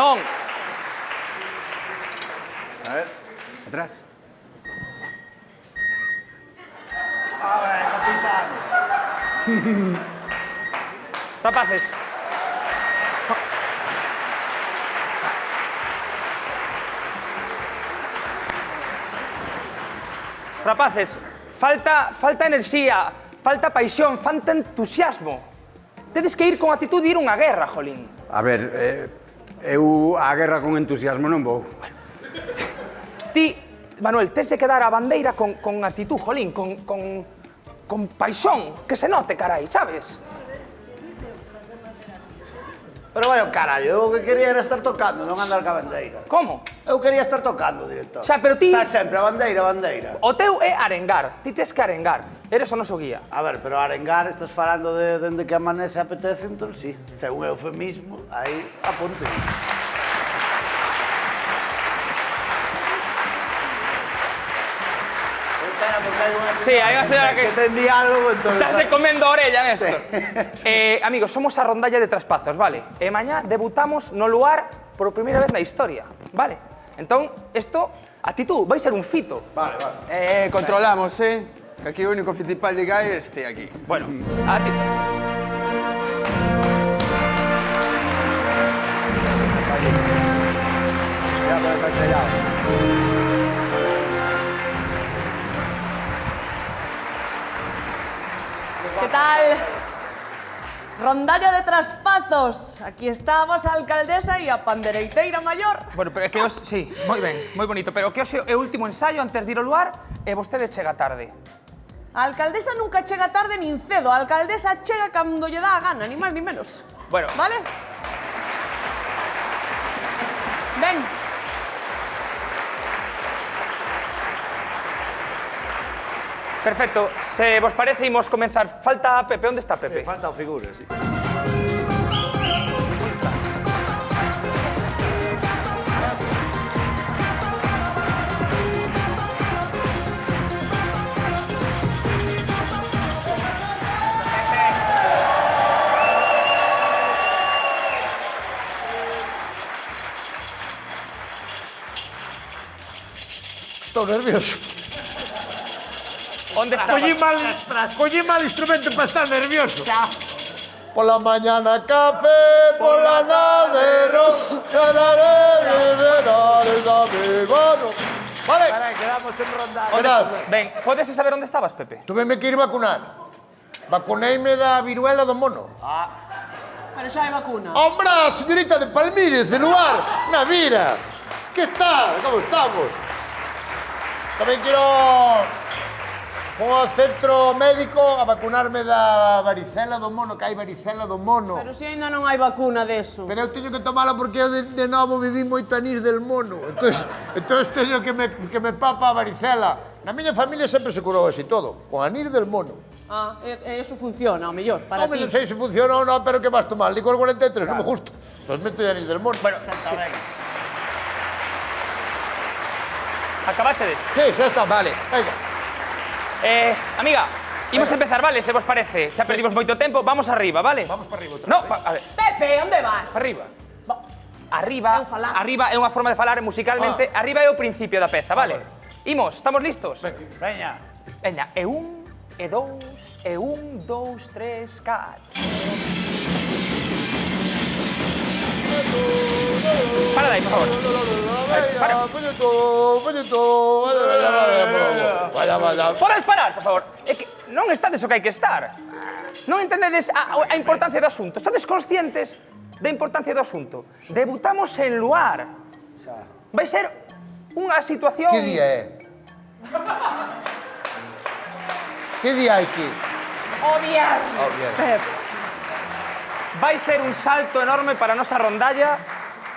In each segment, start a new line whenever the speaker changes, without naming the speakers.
Non.
A ver, atrás.
A ver, capitán.
Rapaces. Rapaces, falta enerxía, falta paixón, falta entusiasmo. Tedes que ir con actitud de ir unha guerra, jolín.
A ver, eu a guerra con entusiasmo non vou.
Ti, Manuel, tens que dar a bandeira con actitud, jolín, con paixón, que se note, carai, sabes?
Pero vai o carallo, eu que quería era estar tocando, non andar ca bandeira.
Como?
Eu quería estar tocando, director.
Xa, pero ti...
Está sempre a bandeira, a bandeira.
O teu é arengar, ti tes que arengar. Eres o noso guía.
A ver, pero arengar, estás falando de dende que amanece apetece, entón sí. Se é un eufemismo, aí apunte.
Sí, hai unha señora que...
ten diálogo, entón...
Estás de comendo a orella, Néstor. Amigos, somos a rondalla de Traspazos, vale? E mañá debutamos no lugar por primeira vez na historia, vale? Entón, isto, actitud, vai ser un fito.
Vale, vale.
Controlamos, Que aquí o único principal de Gai este aquí.
Bueno, actitud.
Ya, pero está estrellado.
¿Qué tal? Rondalla de Traspazos. Aquí está a vosa alcaldesa e a pandereiteira maior.
Bueno, pero é que hoxe, sí, moi ben, moi bonito, pero que hoxe é o último ensaio antes de ir ao lugar e vostede chega tarde.
A alcaldesa nunca chega tarde nin cedo. A alcaldesa chega cando lle dá a gana, ni máis ni menos.
Bueno.
Vale? Ven.
Perfecto, se vos parece, imos comenzar. Falta Pepe, onde está Pepe?
Sí, falta o figura, sí.
Estou nervioso.
Onde estabas?
Collí mal instrumento para estar nervioso. Pola mañana café, pola nadero, Vale.
Carai, quedamos en rondalla.
Mirad,
Ben, podes saber onde estabas, Pepe?
tuve que ir vacunar. Vacuneime da viruela do mono.
Pero xa hai vacuna.
Hombre, señorita de Palmírez, de Luar, Navira. Que tal? Como estamos? Tamén quero... Fui ao centro médico a vacunarme da varicela do mono, que hai varicela do mono.
Pero se ainda non hai vacuna deso.
Pero eu teño que tomala porque eu de novo viví moito anís del mono. Entón teño que me papa a varicela. Na miña familia sempre se curou así todo, con anís del mono.
Ah, eso funciona, o mellor, para
Home,
ti.
non sei se funciona ou non, pero que vas tomar? Licor 43, non me gusta. Entón meto de anís del mono.
Bueno, sí. Acabaxedes?
Sí, xa está.
Vale.
Venga.
Amiga, imos empezar, vale, se vos parece. Xa perdimos moito tempo, vamos arriba, vale?
Vamos para arriba outra
No,
vez.
a ver,
Pepe, onde vas?
arriba.
Bo-
Arriba,
É un falar.
arriba é unha forma de falar musicalmente. Arriba é o principio da peza, vale? Imos, estamos listos?
Veña.
Veña, e un, e dous, e un, dous, tres, catro. Para de aí, por favor. Podes parar, por favor. É que non estades o que hai que estar. Non entendedes a importancia do asunto. Estades conscientes da importancia do asunto. Debutamos en Luar. Vai ser unha situación...
Que día é? Que día hai aquí?
O viernes, Pepe.
Vai ser un salto enorme para a nosa rondalla.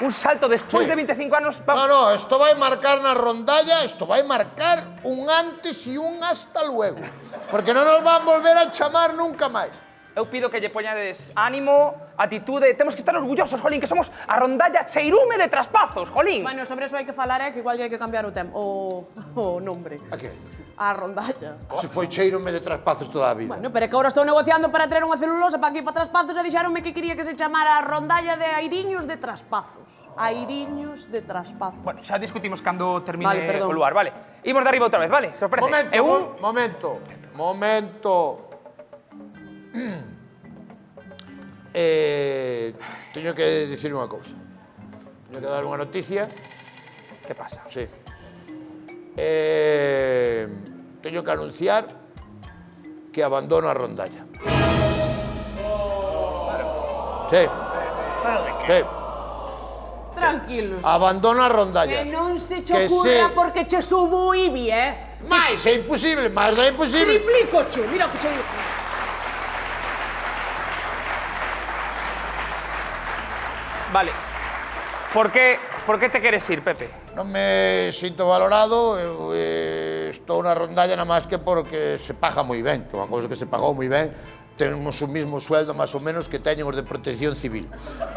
Un salto despois
Sí.
de 25 anos.
No, esto vai marcar na rondalla, esto vai marcar un antes e un hasta luego. Porque non nos van volver a chamar nunca máis.
Eu pido que lle poñades ánimo, atitude. Temos que estar orgullosos, jolín, que somos a rondalla cheirume de Traspazos, jolín.
Bueno, sobre eso hai que falar, que igual hai que cambiar o nombre.
A que?
A rondalla.
Se foi cheirome de traspazos toda a vida.
Bueno, pero é que agora estou negociando para traer unha celulosa para aquí para Traspazos e dixeronme que quería que se chamara a rondalla de Airiños de Traspazos. Airiños de Traspazos.
Bueno, xa discutimos cando termine
Vale, perdón.
o lugar, vale? Imos de arriba outra vez, vale? Se os parece?
Momento. Teño que dicir unha cousa. Teño que dar unha noticia.
Que pasa?
Sí. Teño que anunciar que abandono a rondalla. Sí.
Pero de que?
Sí.
Tranquilos.
Abandono a rondalla.
Que non se che
Que
ocurra
sí.
porque che subo o IBI,
Mais é imposible, máis non é imposible.
Triplico, chu, mira o que che digo.
Vale. Por que te queres ir, Pepe?
Non me sinto valorado, eu estou na rondalla nada máis que porque se paga moi ben, que unha cousa que se pagou moi ben, temos o mismo sueldo máis ou menos que teñen os de protección civil.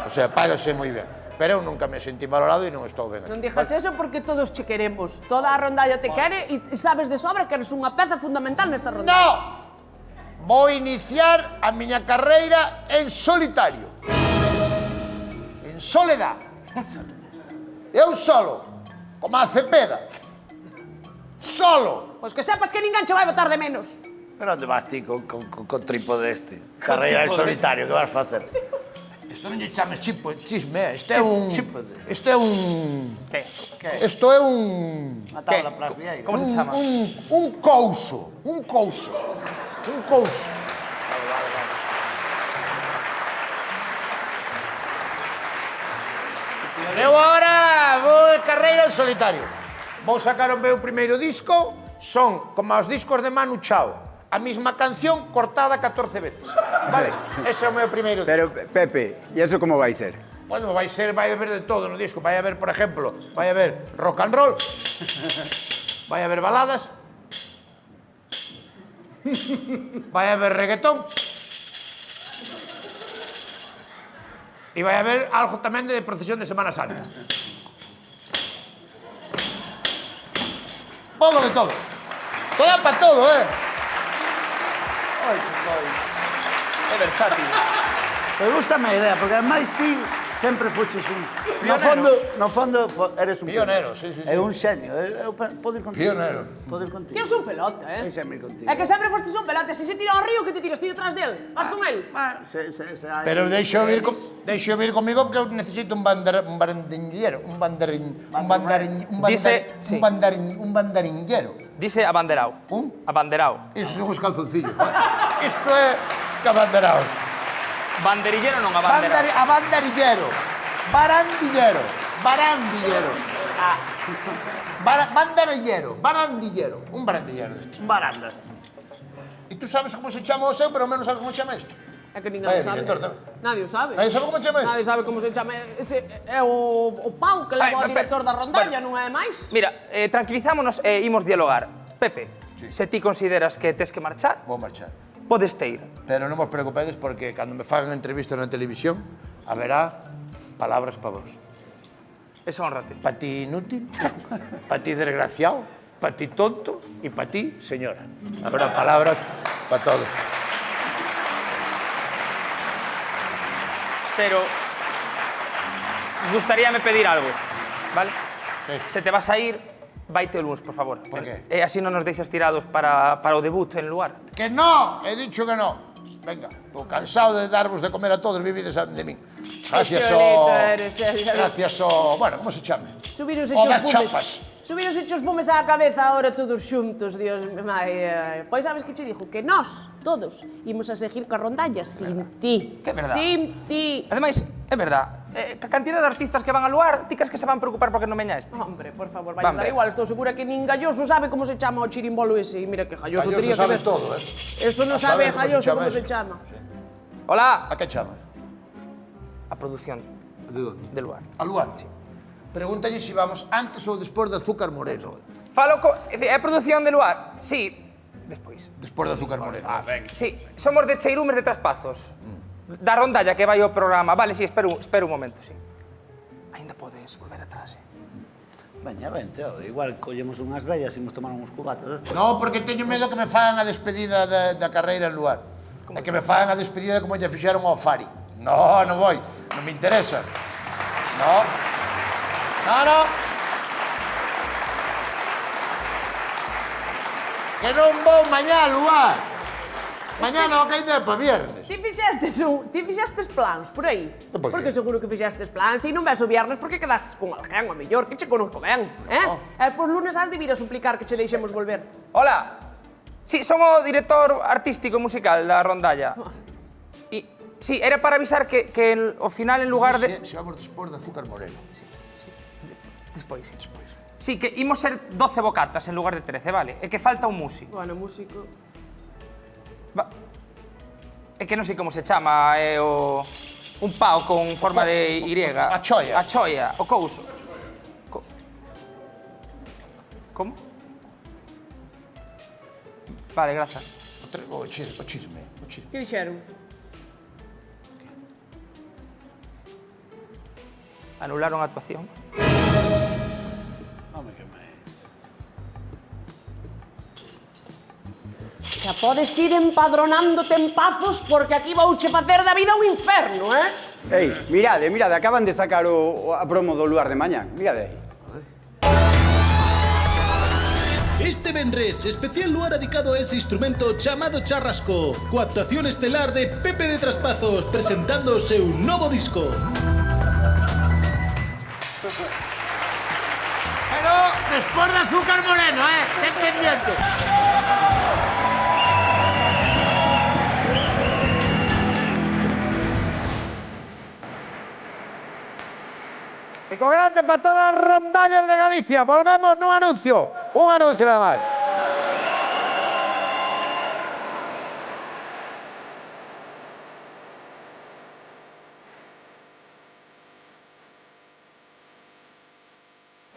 O sea, págase moi ben. Pero eu nunca me sentí valorado e non estou ben aquí.
Non dixas eso porque todos che queremos. Toda a rondalla te quere e sabes de sobra que eres unha peza fundamental nesta rondalla.
No! Vou iniciar a miña carreira en solitario. En soledad. Eu solo, como a Cepeda. Solo.
Pois que sepas que ninguén che vai botar de menos.
Pero onde vas ti con trípode este? Carreira en solitario, que vas facer?
Isto non lle chames chisme, este é un...
Chípode.
Este é un...
Que?
Isto é un...
Unha tabla para as vieiras.
Como se chama?
Un couso. Un couso. Un couso. Eu agora vou de carreira en solitario. Vou sacar o meu primeiro disco, son como os discos de Manu Chao. A mesma canción cortada 14 veces. Vale? Ese é o meu primeiro disco.
Pero, Pepe, ¿y eso cómo va a ser?
Bueno, vai haber de todo no disco. Vai haber, por ejemplo, vai haber rock and roll, vai haber baladas, vai haber reggaetón e vai haber algo tamén de procesión de Semana Santa. Pouco de todo. Todo para todo,
É versátil.
Me gusta a idea, porque ademais ti sempre fuches un... No fondo eres un
Pionero, sí, sí, sí.
É un xeño, eu podo ir contigo.
Pionero.
Podo ir contigo.
Ti és un pelota,
É sempre ir contigo.
É que sempre fostes un pelota. Se se tira ao río, que te tiras? Ti detrás del? Vas con el?
Pero deixo vir comigo porque eu necesito un banderillero, un banderillero.
Dice abanderao.
Un?
Abanderao.
Iso son os calzoncillos. Isto é cabanderao.
Banderillero non abanderao.
Abanderillero. Barandillero. Barandillero. Barandillero. Un barandillero.
Un barandas.
E tú sabes como se chama o seu, pero menos sabes como se chama isto.
É que ninguén
Vaya
o sabe.
director tamén.
Nadie o sabe.
Nadie sabe como se chama isto?
Nadie sabe como se chama. Ese é o Pau que leva o
Ai,
director da rondalla,
bueno.
non é máis?
Mira, tranquilizámonos e imos dialogar. Pepe, se ti consideras que tes que marchar,
Vou marchar.
podes te ir.
Pero non vos preocupedes porque cando me fagan entrevistas na televisión haberá palabras para vos.
Eso honrate.
Para ti inútil, para ti desgraciado, para ti tonto e para ti señora. Habrá palabras para todos.
Pero gustaríame pedir algo, vale?
Sí.
Se te vas a ir, vaite o luns, por favor.
Por qué?
E así non nos deixas tirados para o debut en lugar.
Que no, he dicho que no. Venga, estou cansado de darvos de comer a todos, vivides de min. Gracias
Cholito eres,
Gracias ao... Bueno, como se chame?
Subironse
O
chos
das
fumes.
chapas.
Subironse chos fumes á cabeza agora todos xuntos, Dios me mai. Pois sabes que che dixo? Que nós, todos, imos a seguir ca rondalla sin ti.
Que verdad.
Sin ti.
Ademais, é verdad, ca cantidad de artistas que van al lugar, ti crees que se van preocupar porque non veña este?
Hombre, por favor, vai dar
Vamos.
igual. Estou segura que nin Galloso sabe como se chama o chirimbolo ese. E mira que Galloso
Galloso
tería que
sabe
ver.
todo,
Eso non
A
sabe
saber
Galloso como
eso.
se chama.
Hola,
A que chamas?
a produción
De onde?
del lugar.
A lugar. Pregúntalle se vamos antes ou despois de Azúcar Moreno.
Falo é a produción del lugar? Sí, despois.
Despois de Azúcar Moreno. Ah, venga.
Sí, somos de Cheirumes de Traspazos. Da rondalla que vai o programa. Vale, sí, espera un momento, sí. Ainda podes volver atrás,
Veña, vente, igual collemos unhas vellas e imos tomar uns cubatos despois.
No, porque teño medo que me fagan a despedida da carreira en Luar. E que me fagan a despedida como lle fixeron ao Fari. No, non voi, non me interesa. No. No. Que non vou mañá a Luar. Mañá non, que ainda é pa viernes.
Ti fixestes plans por aí?
Por qué?
Porque seguro que fixestes plans e non ves o viernes porque quedastes con alguén, o mellor, que che conozco ben, E por lunes has de vir a suplicar que che deixemos volver.
Hola. Sí, son o director artístico e musical da rondalla. E, sí, era para avisar que ao final, en lugar de...
Se vamos despois de Azúcar Moreno.
Despois. Sí, que imos ser 12 bocatas en lugar de 13, vale? É que falta un músico.
Bueno, músico...
É que non sei como se chama, é o... Un pao con forma de Y.
A choia.
A choia, o couso. Como? Vale, grazas.
O chisme.
Que dixeron?
Anularon a actuación.
Home, que me...
Xa podes ir empadronándote en pazos porque aquí vouche facer da vida un inferno,
Ei, mirade, acaban de sacar a promo do Luar de mañán. Mirade aí.
Este venres, especial Luar dedicado a ese instrumento chamado charrasco, coa actuación estelar de Pepe de Traspazos presentando o seu novo disco.
Pero despois de Azúcar Moreno, ten pendiente. Pico grande para todas las rondallas de Galicia. Volvemos nun anuncio. Un anuncio nada máis.